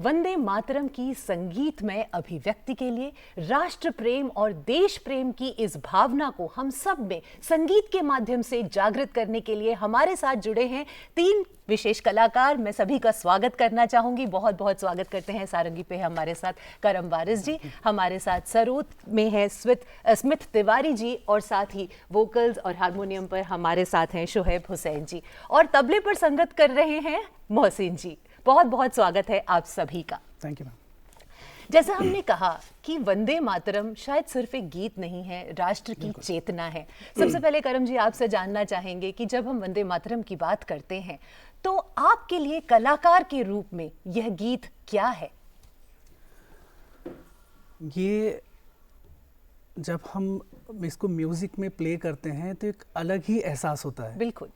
वंदे मातरम की संगीतमय अभिव्यक्ति के लिए राष्ट्र प्रेम और देश प्रेम की इस भावना को हम सब में संगीत के माध्यम से जागृत करने के लिए हमारे साथ जुड़े हैं 3 विशेष कलाकार। मैं सभी का स्वागत करना चाहूंगी। बहुत बहुत स्वागत करते हैं। सारंगी पे हमारे साथ करम वारिस जी, हमारे साथ सरोद में है स्मिथ तिवारी जी, और साथ ही वोकल्स और हारमोनियम पर हमारे साथ हैं शोहेब हुसैन जी, और तबले पर संगत कर रहे हैं मोहसिन जी। बहुत बहुत स्वागत है आप सभी का। Thank you ma'am. जैसा हमने कहा कि वंदे मातरम शायद सिर्फ एक गीत नहीं है, राष्ट्र की चेतना है। सबसे पहले करम जी आपसे जानना चाहेंगे कि जब हम वंदे मातरम की बात करते हैं तो आपके लिए कलाकार के रूप में यह गीत क्या है? ये जब हम इसको म्यूज़िक में प्ले करते हैं तो एक अलग ही एहसास होता है। बिल्कुल।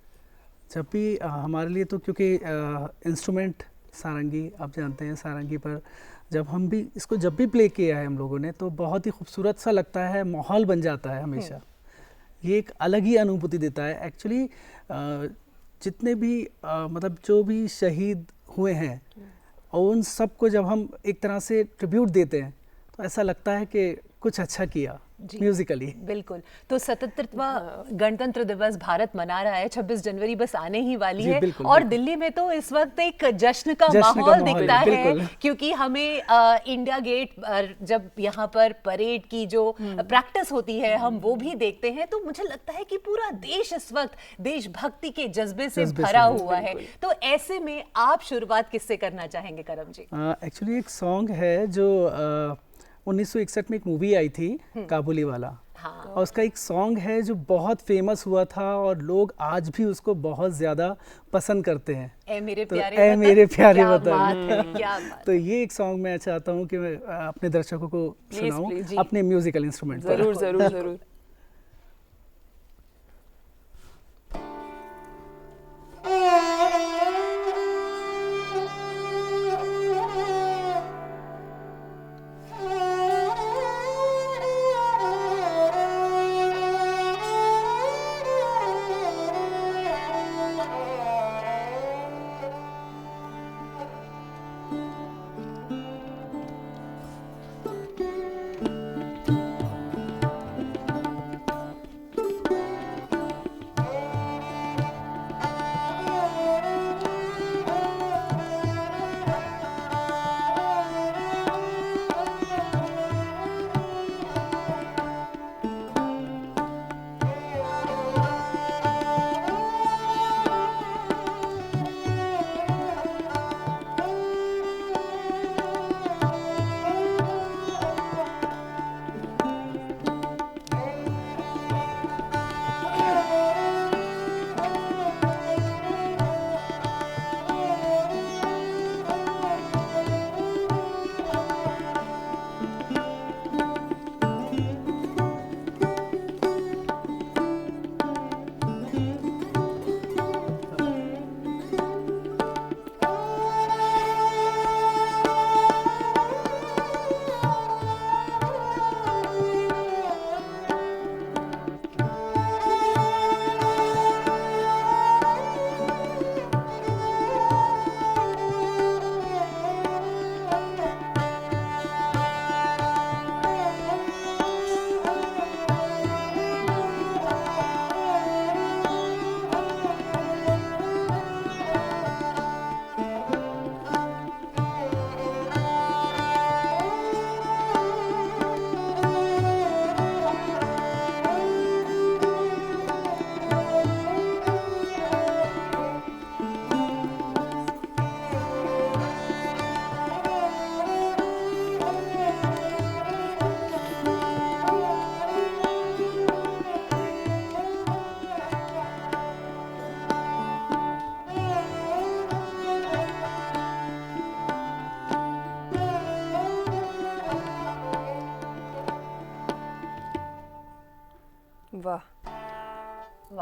जब भी हमारे लिए तो क्योंकि इंस्ट्रूमेंट सारंगी, आप जानते हैं, सारंगी पर जब हम भी इसको जब भी प्ले किया है हम लोगों ने तो बहुत ही खूबसूरत सा लगता है, माहौल बन जाता है हमेशा। ये एक अलग ही अनुभूति देता है। एक्चुअली जितने भी मतलब जो भी शहीद हुए हैं और उन सबको जब हम एक तरह से ट्रिब्यूट देते हैं तो ऐसा लगता है कि कुछ अच्छा किया म्यूजिकली। बिल्कुल। तो 77वां गणतंत्र दिवस भारत मना रहा है, 26 जनवरी बस आने ही वाली है। बिल्कुल, और बिल्कुल। दिल्ली में तो इस वक्त एक जश्न का माहौल दिखता है, क्योंकि हमें इंडिया गेट जब यहाँ पर परेड की जो प्रैक्टिस होती है हम वो भी देखते हैं, तो मुझे लगता है कि पूरा देश इस वक्त देशभक्ति के जजबे से भरा हुआ है। तो ऐसे में आप शुरुआत किससे करना चाहेंगे करम जी? एक्चुअली एक सॉन्ग है जो 1961 में एक मूवी आई थी काबुली वाला। हाँ। और उसका एक सॉन्ग है जो बहुत फेमस हुआ था और लोग आज भी उसको बहुत ज़्यादा पसंद करते हैं। ए मेरे तो प्यारे ए मेरे प्यारे क्या वतन। बात है, क्या बात। तो ये एक सॉन्ग मैं चाहता हूँ कि मैं अपने दर्शकों को सुनाऊं अपने म्यूजिकल इंस्ट्रूमेंट पर। जरूर जरूर जरूर।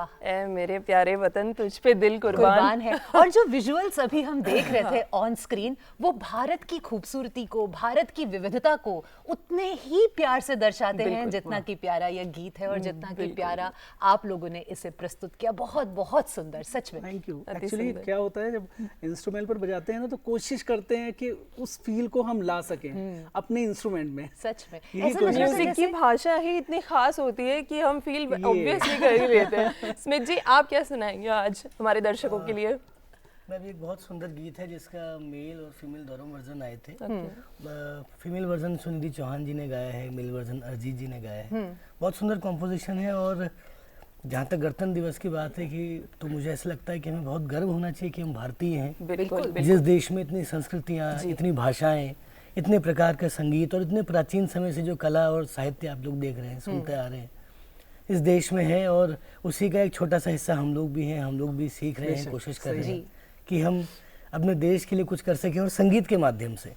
वाह। ए मेरे प्यारे वतन तुझ पे दिल कुर्बान है। और जो विजुअल्स अभी हम देख रहे थे ऑन स्क्रीन, वो भारत की खूबसूरती को, भारत की विविधता को उतने ही प्यार से दर्शाते हैं जितना कि प्यारा यह गीत है और जितना कि प्यारा आप लोगों ने इसे प्रस्तुत किया। बहुत बहुत सुंदर, सच में। Thank you. एक्चुअली क्या होता है जब इंस्ट्रूमेंट पर बजाते हैं ना, तो कोशिश करते हैं कि उस फील को हम ला सकें अपने इंस्ट्रूमेंट में। सच में ऐसा लग रहा था म्यूजिक की भाषा ही इतनी खास होती है कि हम फील ऑब्वियसली कर ही लेते हैं। स्मिथ जी, आप क्या सुनाएंगे आज हमारे दर्शकों के लिए? मैं भी एक बहुत सुंदर गीत है जिसका मेल और फीमेल दोनों वर्जन आए थे। फीमेल वर्जन सुनिधि चौहान जी ने गाया है, मेल वर्जन अरिजीत जी ने गाया है। बहुत सुंदर कॉम्पोजिशन है। और जहाँ तक गणतंत्र दिवस की बात है कि तो मुझे ऐसा लगता है कि हमें बहुत गर्व होना चाहिए कि हम भारतीय हैं। बिल्कुल। जिस देश में इतनी संस्कृतियाँ, इतनी भाषाएं, इतने प्रकार का संगीत और इतने प्राचीन समय से जो कला और साहित्य आप लोग देख रहे हैं, सुनते आ रहे हैं, इस देश में है। और उसी का एक छोटा सा हिस्सा हम लोग भी हैं। हम लोग भी सीख रहे हैं, कोशिश कर रहे हैं कि हम अपने देश के लिए कुछ कर सकें और संगीत के माध्यम से।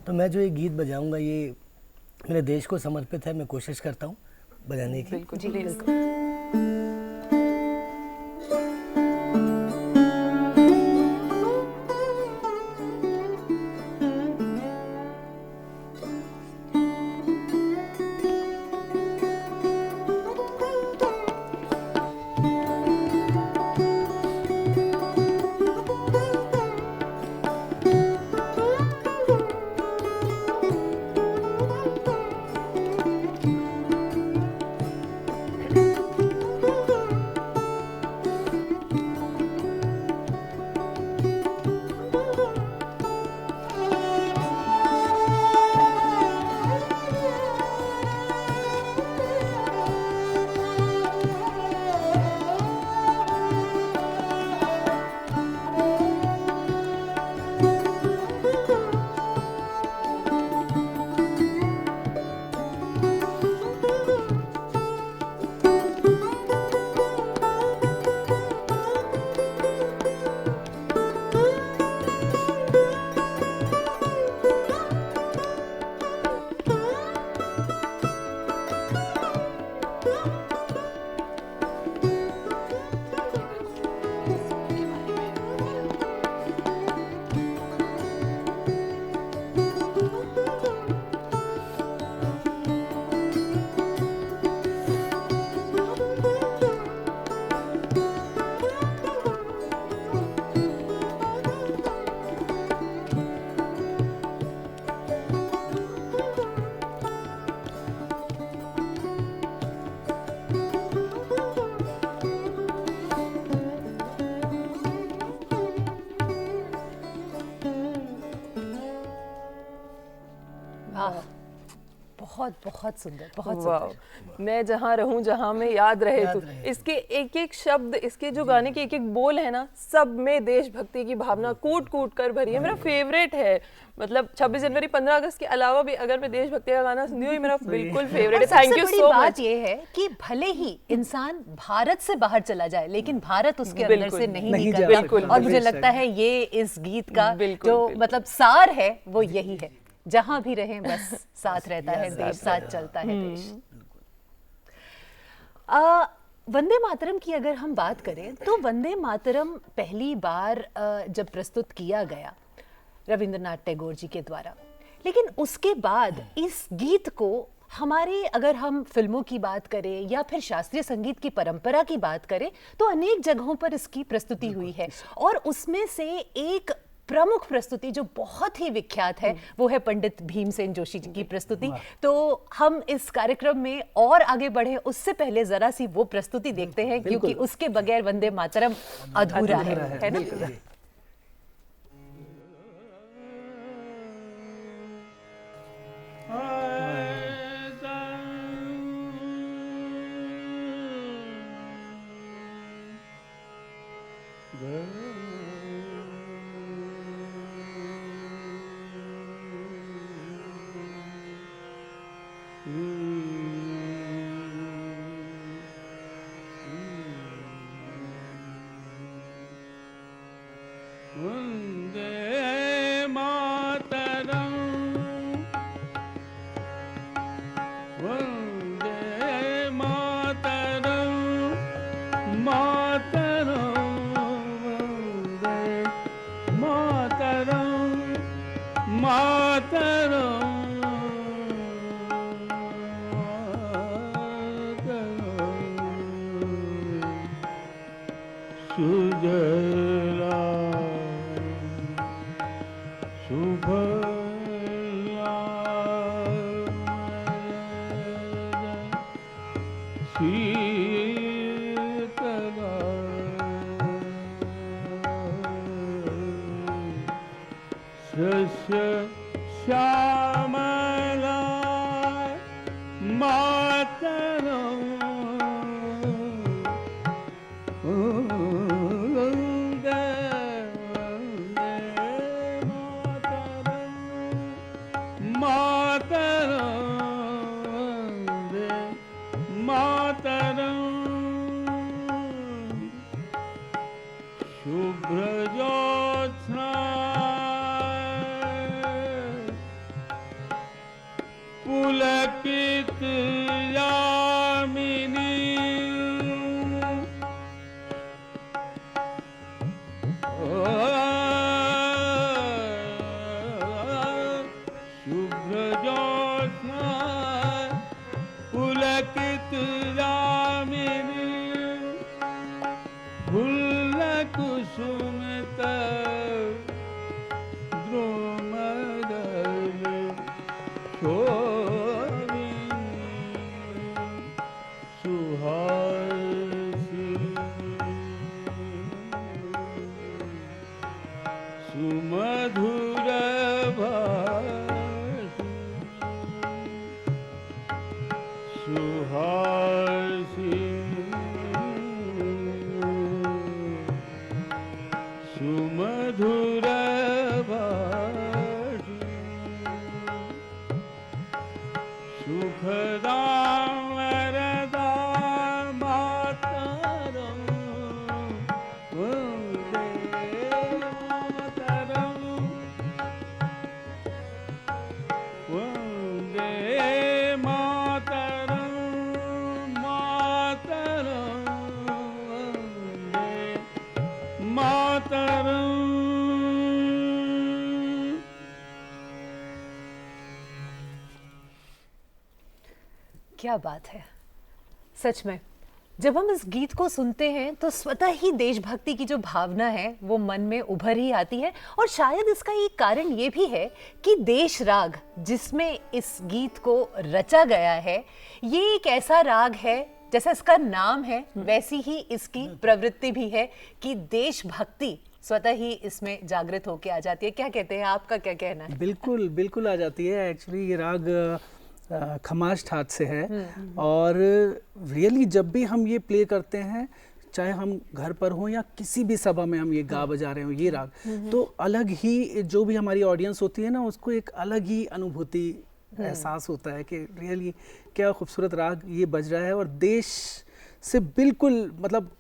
तो मैं जो ये गीत बजाऊंगा ये मेरे देश को समर्पित है। मैं कोशिश करता हूँ बजाने की। बिल्कुल जी, बिल्कुल। बहुत बहुत सुंदर, बहुत वाह। सुंदर। मैं जहाँ रहूँ जहाँ में याद रहे तू। इसके एक एक शब्द, इसके जो गाने के एक एक बोल है ना, सब में देशभक्ति की भावना कूट कूट कर भरी है। मेरा फेवरेट है। मतलब 26 जनवरी 15 अगस्त के अलावा भी अगर मैं देशभक्ति का गाना सुनती हूँ, ये मेरा बिल्कुल फेवरेट है। Thank you so much. बात ये है कि भले ही इंसान भारत से बाहर चला जाए, लेकिन भारत उसके अंदर से नहीं निकलता। बिल्कुल। और मुझे लगता है ये इस गीत का जो मतलब सार है वो यही है, जहां भी रहें बस साथ रहता है देश, साथ चलता है देश। वंदे मातरम की अगर हम बात करें तो वंदे मातरम पहली बार जब प्रस्तुत किया गया रविंद्रनाथ टैगोर जी के द्वारा, लेकिन उसके बाद इस गीत को हमारे, अगर हम फिल्मों की बात करें या फिर शास्त्रीय संगीत की परंपरा की बात करें, तो अनेक जगहों पर इसकी प्रस्तुति हुई है। और उसमें से एक प्रमुख प्रस्तुति जो बहुत ही विख्यात है वो है पंडित भीमसेन जोशी जी की प्रस्तुति। तो हम इस कार्यक्रम में और आगे बढ़े उससे पहले जरा सी वो प्रस्तुति देखते हैं, क्योंकि उसके बगैर वंदे मातरम अधूरा है ना? माँ शस्य श्यामलाय मातरम् शुभ्रज्योत्स्ना पुलकित यामिनी शुभ्रज्योत्स्ना पुलकित यामिनी कुसुमित द्रुमदल शोभिनी सुहासिनी सुमधुर भाषिणी सुहासिनी सुमधुर सुखदा वरदा मातरम् वन्दे मातरम् वन्दे मातरम् मातरम् वन्दे मातरम्। क्या बात है सच में। जब हम इस गीत को सुनते हैं तो स्वतः ही देशभक्ति की जो भावना है वो मन में उभर ही आती है। और शायद इसका एक कारण ये भी है कि देश राग जिसमें इस गीत को रचा गया है ये एक ऐसा राग है, जैसा इसका नाम है वैसी ही इसकी प्रवृत्ति भी है कि देशभक्ति स्वतः ही इसमें जागृत होके आ जाती है। क्या कहते हैं, आपका क्या कहना है? बिल्कुल बिल्कुल आ जाती है। एक्चुअली ये राग खमाज ठाट से है और रियली जब भी हम ये प्ले करते हैं, चाहे हम घर पर हों या किसी भी सभा में हम ये गा बजा रहे हो ये राग, तो अलग ही जो भी हमारी ऑडियंस होती है ना उसको एक अलग ही अनुभूति एहसास होता है कि रियली क्या खूबसूरत राग ये बज रहा है और देश से बिल्कुल मतलब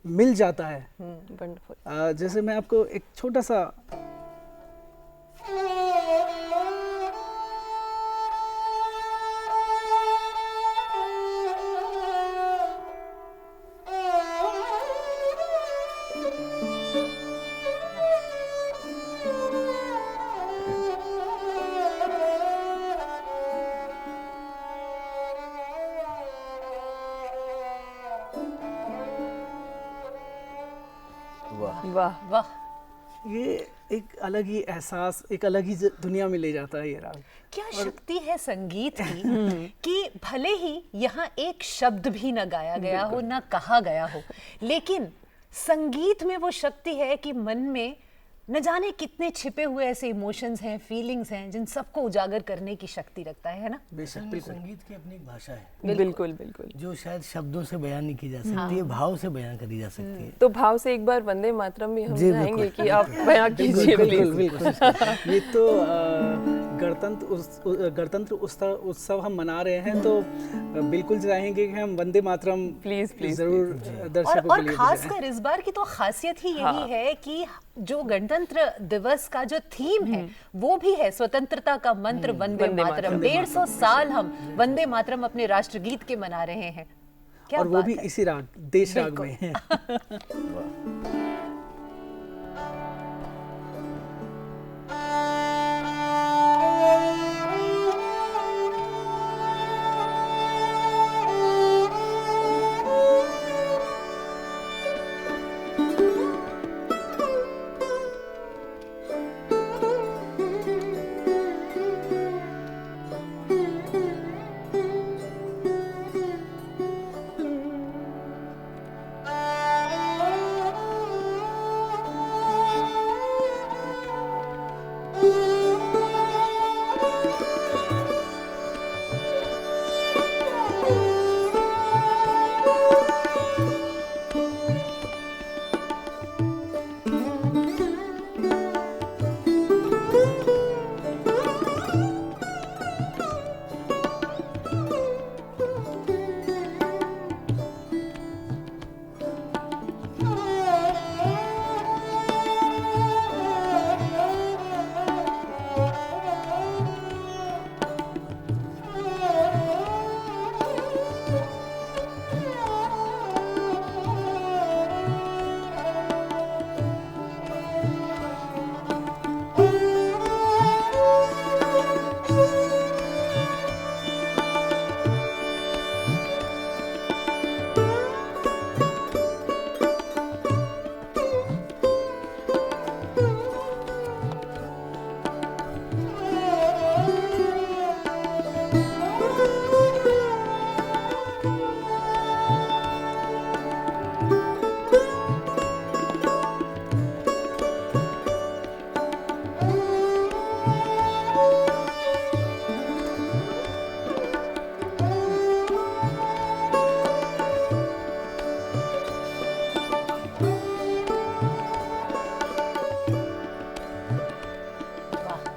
मिल जाता है। वंडरफुल। जैसे मैं आपको एक छोटा सा वाह वाह, ये एक अलग ही एहसास, एक अलग ही दुनिया में ले जाता है ये राग। क्या शक्ति है संगीत की कि भले ही यहाँ एक शब्द भी न गाया गया हो न कहा गया हो, लेकिन संगीत में वो शक्ति है कि मन में न जाने कितने छिपे हुए ऐसे इमोशंस हैं, फीलिंग्स हैं जिन सबको उजागर करने की शक्ति रखता है ना। बेशक असल में बिल्कुल संगीत की अपनी एक भाषा है बिल्कुल बिल्कुल, जो शायद शब्दों से बयान नहीं की जा सकती है, भाव से बयान करी जा सकती है। तो भाव से एक बार वंदे मातरम भी हम जी, चाहेंगे बिल्कुल। कि आप बयां कीजिए बिल्कुल प्लीज। बिल्कुल। ये तो गणतंत्र उत्सव हम मना रहे हैं तो बिल्कुल चाहेंगे कि हम वंदे मातरम प्लीज प्लीज जरूर दर्शकों के और लिए खासकर इस बार की तो खासियत ही यही है कि जो गणतंत्र दिवस का जो थीम है वो भी है स्वतंत्रता का मंत्र वंदे मातरम। 150 साल हम वंदे मातरम अपने राष्ट्रगीत के मना रहे हैं। क्या और वो बात भी है। इसी राग, देश राग में है।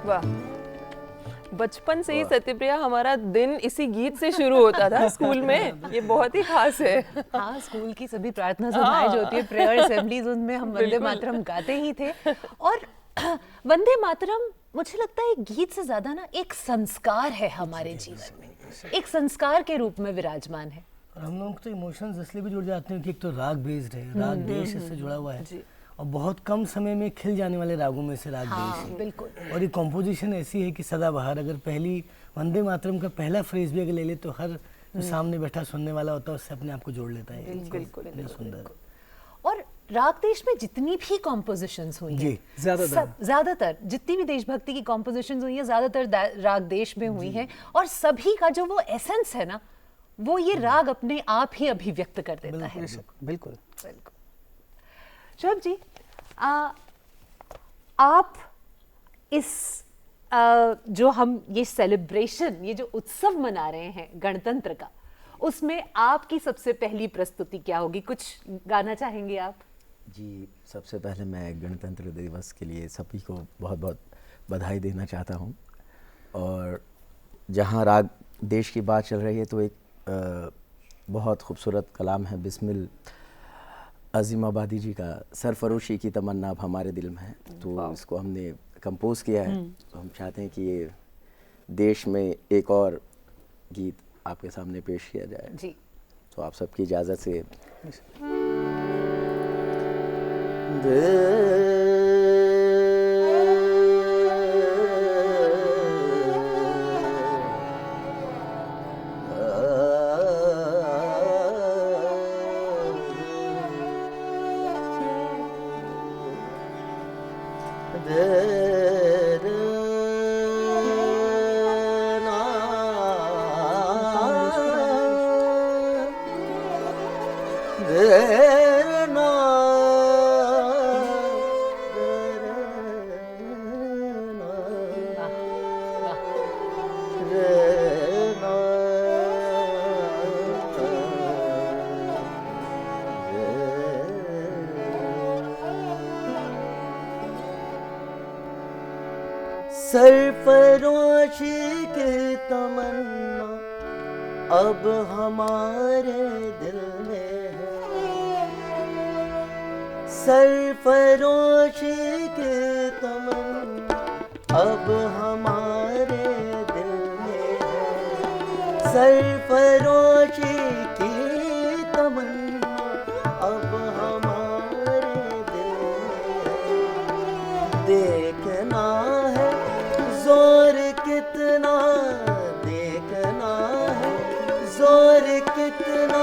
वाह, बचपन से ही सत्यप्रिया हमारा दिन इसी गीत से शुरू होता था स्कूल में, ये बहुत ही खास है। हाँ, स्कूल की सभी प्रार्थना सभाएं जो होती है, प्रेयर असेंबलीज, उनमें हम वंदे मातरम गाते ही थे। और वंदे मातरम मुझे लगता है गीत से ज्यादा ना एक संस्कार है हमारे जीवन में, एक संस्कार के रूप में विराजमान है। और हम लोग तो इमोशंस इसलिए भी जुड़ जाते हैं कि एक तो राग बेस्ड है, राग देश इससे जुड़ा हुआ है और बहुत कम समय में खिल जाने वाले रागों में से राग देश है। बिल्कुल। और ये कॉम्पोजिशन ऐसी है कि सदाबहार, अगर पहली वंदे मातरम का पहला फ्रेज भी अगर ले ले तो हर जो सामने बैठा सुनने वाला होता है उससे अपने आप को जोड़ लेता है। बिल्कुल, सुंदर। और राग देश में जितनी भी कॉम्पोजिशंस हुई हैं, ज्यादातर जितनी भी देशभक्ति की कॉम्पोजिशंस हुई हैं, ज्यादातर राग देश में हुई हैं, और सभी का जो वो एसेंस है ना, वो ये राग अपने आप ही अभिव्यक्त कर देता है। बिल्कुल। शोएब जी, आप इस जो हम ये सेलिब्रेशन, ये जो उत्सव मना रहे हैं गणतंत्र का, उसमें आपकी सबसे पहली प्रस्तुति क्या होगी? कुछ गाना चाहेंगे आप? जी, सबसे पहले मैं गणतंत्र दिवस के लिए सभी को बहुत बहुत बधाई देना चाहता हूँ। और जहाँ राग देश की बात चल रही है तो एक बहुत खूबसूरत कलाम है बिस्मिल अज़ीम आबादी जी का, सरफरोशी की तमन्ना अब हमारे दिल में है। तो इसको हमने कंपोज किया है, तो हम चाहते हैं कि ये देश में एक और गीत आपके सामने पेश किया जाए जी। तो आप सबकी इजाज़त से सरफरोशी की तमन्ना अब हमारे दिल में है, सरफरोशी की तमन्ना अब हमारे दिल में है, सरफरोशी की तमन्ना अब हमारे दिल में है। देखना है जोर कितना, देखना है जोर कितना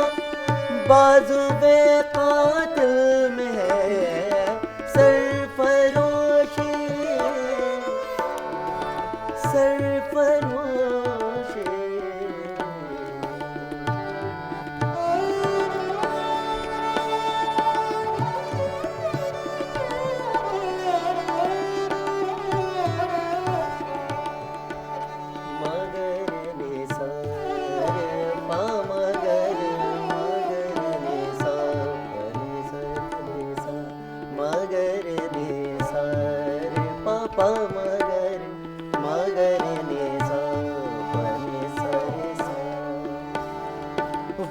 बाजुए कातिल में है, सरफरोशी सरफरोशी।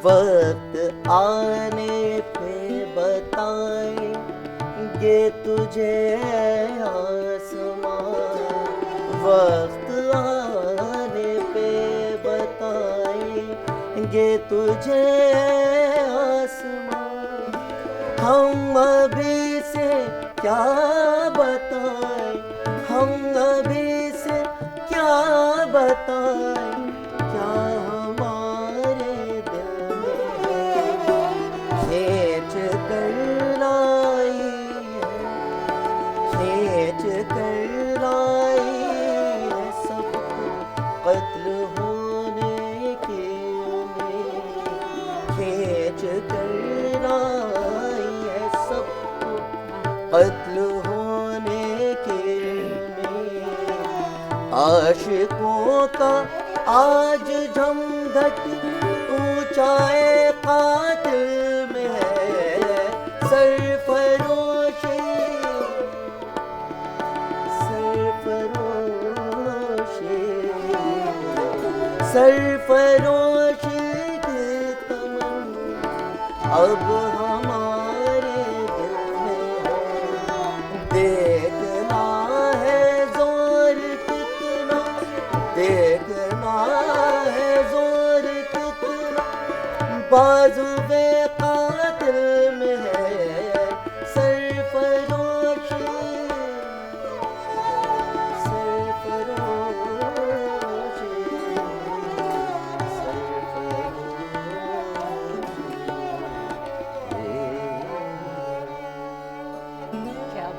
वक्त आने पे बताएंगे तुझे आसमां, वक्त आने पे बताएंगे तुझे आसमां। हम अभी से क्या बताएं, हम अभी से क्या बताएं, क्या हमारे दिल में खींच कर लाई है, खींच कर लाई है सबको कत्ल होने की उम्मीद, खींच कर लाई है सबको कत्ल होने की उम्मीद। आशिकों का आज झमघट ऊंचाए कातिल में है, सरफरोशी सरफरोशी। सरफरोश की तमन्ना अब हमारे दिल में है। देखना है जोर कितना, देखना है जोर कितना, बाजुए कातिल में है। सरफरोश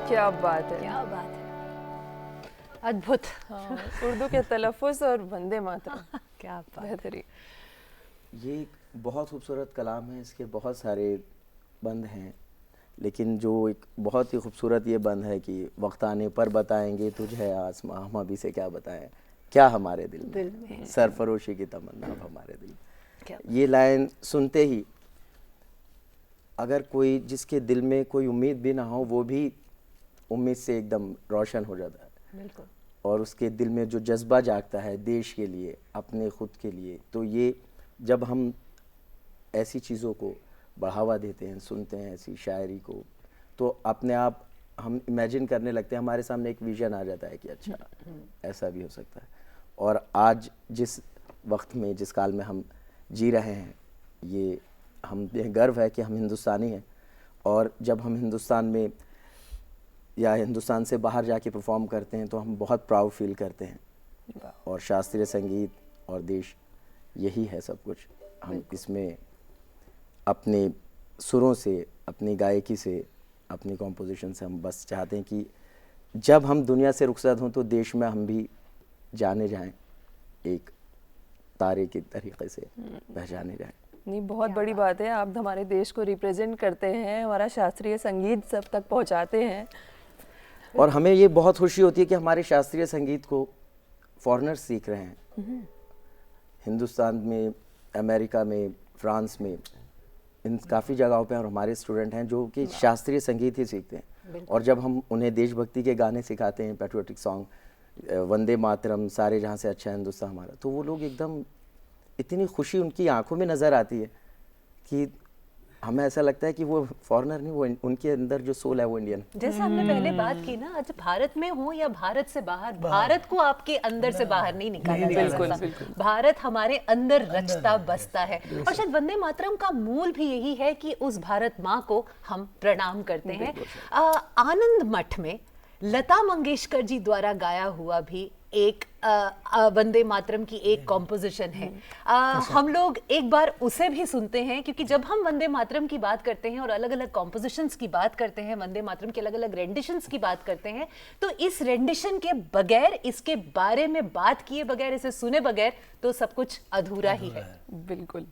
क्या बात है, क्या बात है, अद्भुत। हाँ, उर्दू के तलफ़ुज़ और वंदे मातरम, क्या बात। बेहतरीन। ये एक बहुत खूबसूरत कलाम है, इसके बहुत सारे बंद हैं, लेकिन जो एक बहुत ही खूबसूरत ये बंद है कि वक्त आने पर बताएंगे तुझे आसमां, हम अभी से क्या बताएं, क्या हमारे दिल में सरफरोशी की तमन्ना अब हमारे दिल क्या में। ये लाइन सुनते ही अगर कोई जिसके दिल में कोई उम्मीद भी ना हो, वो भी उम्मीद से एकदम रोशन हो जाता है। बिल्कुल। और उसके दिल में जो जज्बा जागता है देश के लिए, अपने खुद के लिए, तो ये जब हम ऐसी चीज़ों को बढ़ावा देते हैं, सुनते हैं ऐसी शायरी को, तो अपने आप हम इमेजिन करने लगते हैं, हमारे सामने एक विज़न आ जाता है कि अच्छा ऐसा भी हो सकता है। और आज जिस वक्त में, जिस काल में हम जी रहे हैं, ये हम गर्व है कि हम हिंदुस्तानी हैं। और जब हम हिंदुस्तान में या हिंदुस्तान से बाहर जाके परफॉर्म करते हैं तो हम बहुत प्राउड फील करते हैं। और शास्त्रीय संगीत और देश, यही है सब कुछ। हम इसमें अपने सुरों से, अपनी गायकी से, अपनी कॉम्पोजिशन से हम बस चाहते हैं कि जब हम दुनिया से रुखसत हों तो देश में हम भी जाने जाएं, एक तारे के तरीके से पहचाने जाएं। नहीं, बहुत बड़ी बात है, आप हमारे देश को रिप्रेजेंट करते हैं, हमारा शास्त्रीय संगीत सब तक पहुंचाते हैं। और हमें ये बहुत खुशी होती है कि हमारे शास्त्रीय संगीत को फॉरेनर्स सीख रहे हैं। हिंदुस्तान में, अमेरिका में, फ्रांस में, इन काफ़ी जगहों पे और हमारे स्टूडेंट हैं जो कि शास्त्रीय संगीत ही सीखते हैं। और जब हम उन्हें देशभक्ति के गाने सिखाते हैं, पैट्रियोटिक सॉन्ग, वंदे मातरम, सारे जहाँ से अच्छा हिंदुस्तान हमारा, तो वो लोग एकदम, इतनी खुशी उनकी आंखों में नज़र आती है कि हमें ऐसा लगता है कि वो फॉरेनर नहीं, वो उनके अंदर जो सोल है वो इंडियन। जैसे हमने पहले बात की ना, आज भारत में हो या भारत से बाहर, भारत को आपके अंदर से बाहर नहीं निकाला जा सकता। भारत हमारे अंदर रचता बसता है। और शायद वंदे मातरम का मूल भी यही है कि उस भारत माँ को हम प्रणाम करते हैं। आनंद मठ में लता मंगेशकर जी द्वारा गाया हुआ भी एक वंदे मातरम की एक कॉम्पोजिशन है। हम लोग एक बार उसे भी सुनते हैं, क्योंकि जब हम वंदे मातरम की बात करते हैं और अलग अलग कॉम्पोजिशंस की बात करते हैं, वंदे मातरम के अलग अलग रेंडिशंस की बात करते हैं, तो इस रेंडिशन के बगैर, इसके बारे में बात किए बगैर, इसे सुने बगैर तो सब कुछ अधूरा ही है। बिल्कुल।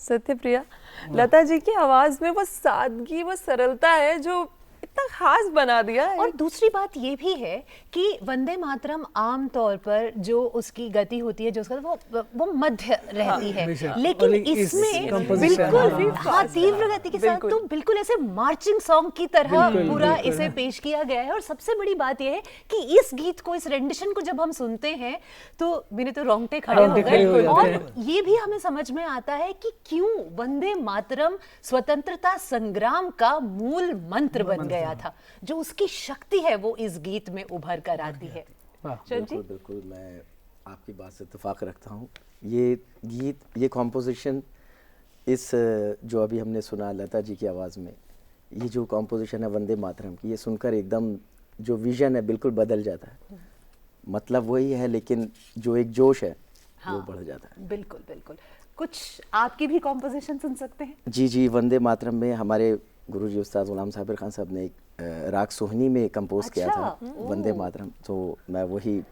सत्यप्रिया, लता जी की आवाज में वो सादगी, वो सरलता है जो इतना खास बना दिया है। और दूसरी बात ये भी है कि वंदे मातरम आम तौर पर जो उसकी गति होती है, जो उसका वो मध्य रहती है, लेकिन इसमें बिल्कुल तीव्र गति के साथ तो बिल्कुल ऐसे मार्चिंग सॉन्ग की तरह पूरा इसे पेश किया गया है। और सबसे बड़ी बात यह है कि इस गीत को, इस रेंडिशन को जब हम सुनते हैं तो मेरे तो रोंगटे खड़े हो गए। और ये भी हमें समझ में आता है कि क्यों वंदे मातरम स्वतंत्रता संग्राम का मूल मंत्र बन गया था। जो उसकी शक्ति है वो इस गीत में उभर कर आती है। बिल्कुल बिल्कुल, मैं आपकी बात से इत्तेफाक रखता हूँ। ये गीत, ये कॉम्पोजिशन, इस जो अभी हमने सुना लता जी की आवाज़ में, ये जो कॉम्पोजिशन है वंदे मातरम की, ये सुनकर एकदम जो विजन है बिल्कुल बदल जाता है। मतलब वही है, लेकिन जो एक जोश है वो बढ़ जाता है। बिल्कुल बिल्कुल। कुछ आपकी भी कॉम्पोजिशन सुन सकते हैं? जी जी, वंदे मातरम में हमारे गुरुजी उस्ताद गुलाम साबिर खान साहब ने एक राग सोहनी में कंपोज किया था वंदे मातरम, तो मैं वही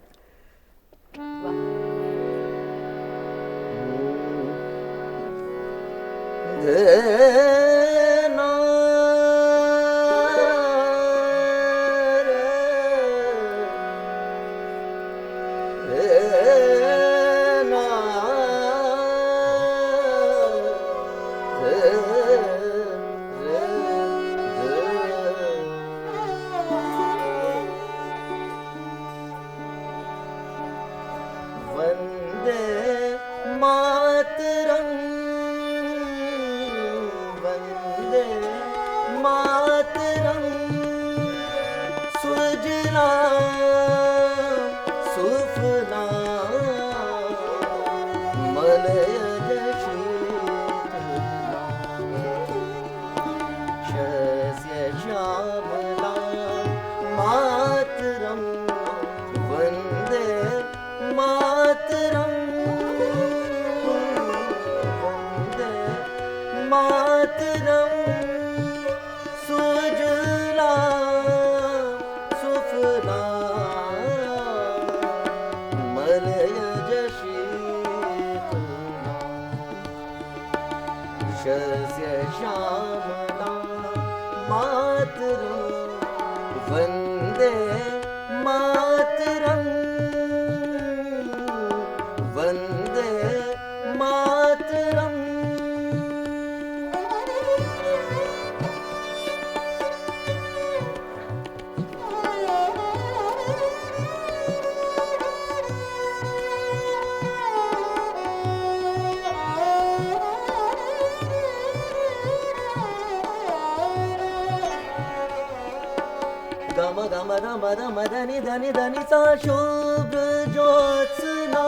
धनि धनि धनि सा शुभ्र ज्योत्स्ना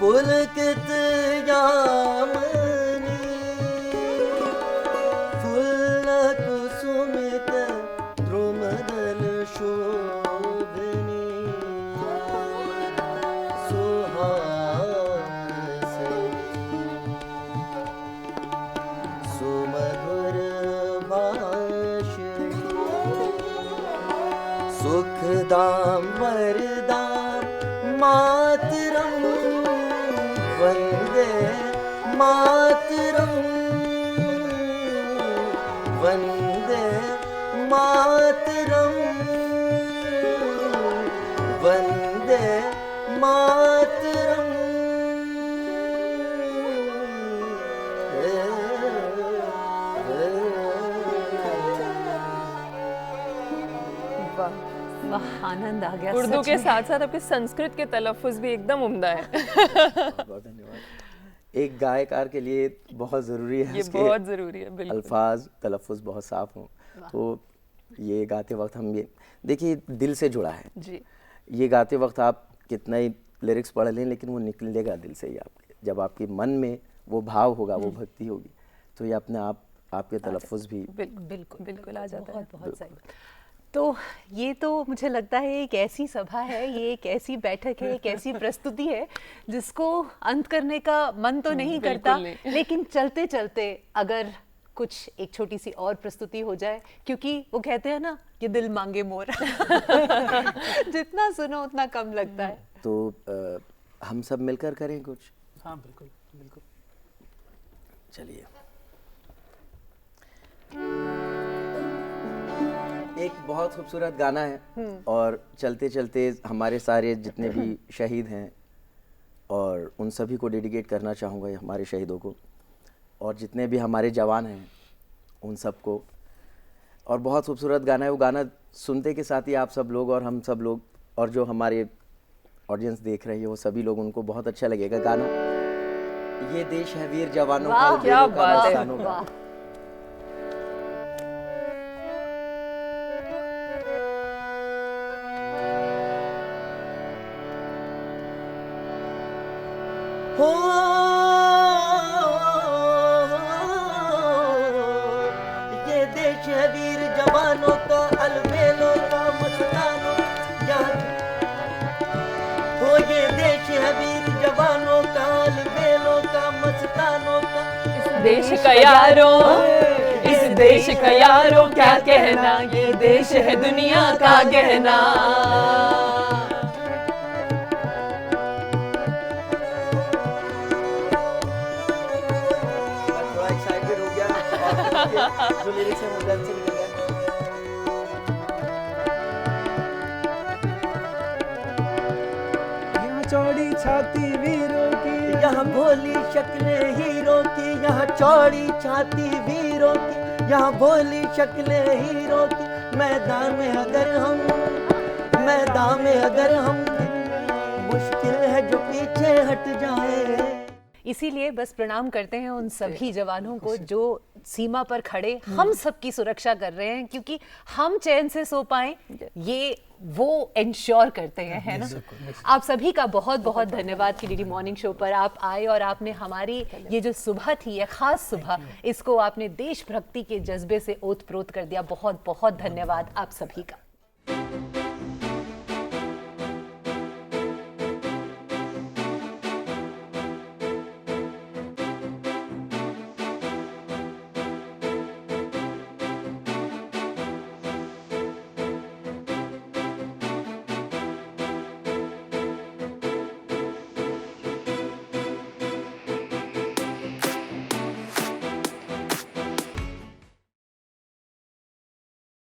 पुलकित यामिनी फुल्ल कुसुमित द्रुमदल शोभिनी सुहासिनी सुमधुर भाषिणी सुखदां वरदां मातरं वन्दे मातरं वन्दे मातरं वन्दे मातरं वाह, आनंद आ गया। उर्दू सच के में। साथ साथ आपके संस्कृत के तलफ़ुज़ भी एकदम उम्दा है। बहुत धन्यवाद। एक गायकार के लिए बहुत ज़रूरी है ये उसके बहुत ज़रूरी है, बिल्कुल। अल्फाज तलफ़ुज़ बहुत साफ़ हों। तो ये गाते वक्त हम ये देखिए दिल से जुड़ा है जी। ये गाते वक्त आप कितना ही लिरिक्स पढ़ लें, लेकिन वो निकलेगा दिल से ही आपके। जब आपके मन में वो भाव होगा, वो भक्ति होगी, तो ये अपने आप आपके तलफ़ुज़ भी बिल्कुल बिल्कुल आ जाता है। बहुत सही। तो ये तो मुझे लगता है एक ऐसी सभा है, ये एक ऐसी बैठक है, एक ऐसी प्रस्तुति है जिसको अंत करने का मन तो नहीं करता, लेकिन चलते चलते अगर कुछ एक छोटी सी और प्रस्तुति हो जाए, क्योंकि वो कहते हैं ना, ये दिल मांगे मोर। जितना सुनो उतना कम लगता है। तो हम सब मिलकर करें कुछ। हाँ बिल्कुल बिल्कुल। चलिए, एक बहुत खूबसूरत गाना है और चलते चलते हमारे सारे जितने भी शहीद हैं और उन सभी को डेडिकेट करना चाहूँगा, हमारे शहीदों को, और जितने भी हमारे जवान हैं उन सबको। और बहुत खूबसूरत गाना है, वो गाना सुनते के साथ ही आप सब लोग और हम सब लोग और जो हमारे ऑडियंस देख रही है वो सभी लोग, उनको बहुत अच्छा लगेगा गाना। ये देश है वीर जवानों का, वाह, क्या वीरों का, बात है। मस्तानों का। हो ये देश है वीर जवानों का, अलबेलों का, मस्तानों हो ये देश है वीर जवानों का, अलबेलों का, मस्तानों का। देश का यारों, इस देश का यारों क्या कहना, ये देश है दुनिया का गहना। मैं थोड़ा एक्साइटेड हो गया और जो लिरिक्स है वो दिल से निकल गए। यहाँ चौड़ी छाती वीरों की, यहाँ भोली शक्लें हीरो की, यहाँ चौड़ी छाती वीरों की, यहाँ भोली शक्लें हीरो की। मैदान में अगर हम मुश्किल है जो पीछे हट जाए। इसीलिए बस प्रणाम करते हैं उन सभी जवानों को जो सीमा पर खड़े हम सबकी सुरक्षा कर रहे हैं, क्योंकि हम चैन से सो पाएं ये वो इंश्योर करते हैं, है ना। आप सभी का बहुत बहुत धन्यवाद कि डीडी मॉर्निंग शो पर आप आए और आपने हमारी ये जो सुबह थी, ये खास सुबह, इसको आपने देशभक्ति के जज्बे से ओत प्रोत कर दिया। बहुत बहुत धन्यवाद आप सभी का।